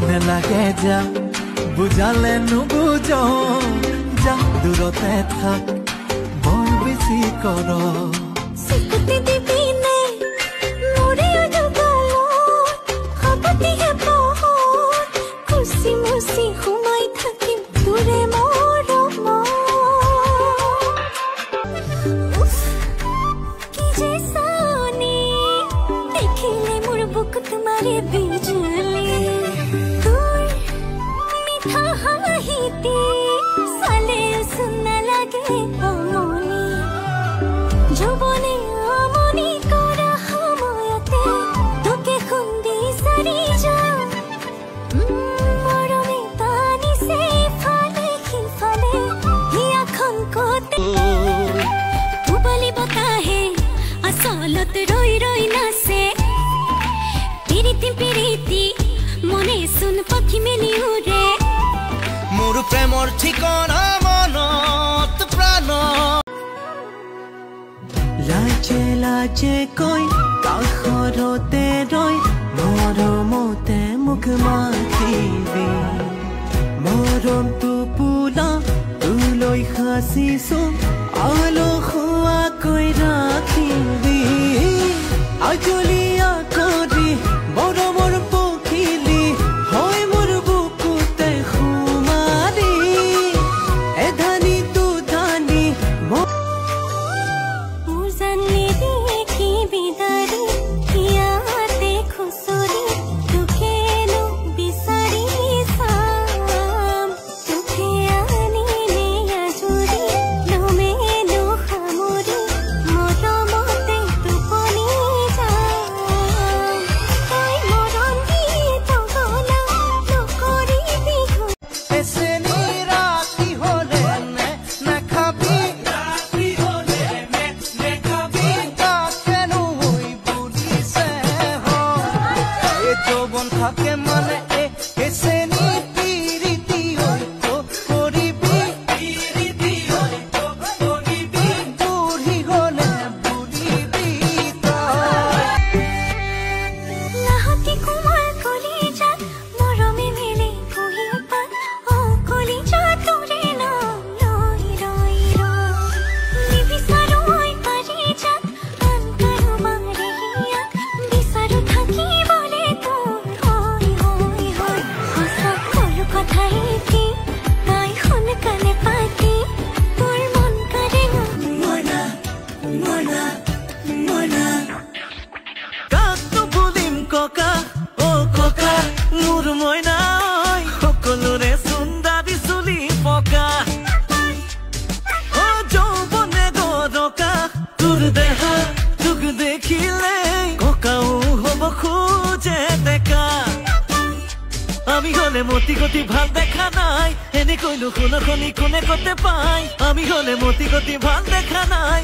নেলাগে যা বুঝালে নুবুজ যা দূৰতে থাক বৰ বেছি কৰ सिकुती दिबी ने मोरे अजगालो खबती है बहुत खुशी मुसी हुमाई थकी दूरे मोरो की जैसानी देखिले मोर बुक तुम्हारे बिजली दूर मीठा हाहीती साले सुनना लगे अमोनी যৌবনে আমনি করা সময়তে তোকে খুন্দি সারি যা মরমে পানি সে ফালে কি ফালে হিয়া খঙ্কতে উবালি বতাহে আসলত রই রই নাসে পিরিতি মনে শুন পাখি মেলি উড়ে মোর প্রেমর ঠিকনা মনত প্রাণ লাজে লাজে কৈ কাষৰতে ৰৈ মৰমতে মুখ মাতিবি মৰমটো পোলা তোলৈ সাঁচিছো আলসুৱাকৈ ৰাখিবি আজলীয়া কৰি মৰমৰ পখিলি হয় মোৰ বুকুতে সোমালি এধানি দুধানি मुझने दिए की बिदारी किया देखो सोरी तुके नो बिसारी साम तुके आने ने याजुरी नो में नो खामुरी मोरो मोते तुपनी जा कोई मोरन दिए तो गोला नो कोरी बिघो ऐसे राती होले ने न खाबी राती होले ने न खाबी काकेनु हुई बुली से हो ए যৌবন থাকে মানে ऐसे नी पीरिति होई तो করিবি पीरिति होई तो করিবি বুড়ি হলে বুলিবি তো লাহতি কুমার কলিজা মরমে মেলে কহি পা ও কলিজা তোরে না লই রই র নিবিসারো ওই পারিজা আনকারো মারে হিয়া বিসারো থাকি বলে তোর হই হই হই হসা কল কথাই কি তাই হন কানে পাতি তোর মন করে মনা মনা মনা কাকটো বুলিম ককা ও ককা মোৰ মইনা সকলোৰে সুন্দৰী চুলি পকা ও যৌবনে গৰকা তোৰ দেহা তোক দেখিলে ককাও হ'ব খোজে ডেকা আমি হলে মতি গতি ভাল দেখা নাই এনেকৈ নুশুনখনি কোনে কতে পাই আমি হলে মতি গতি ভাল দেখা নাই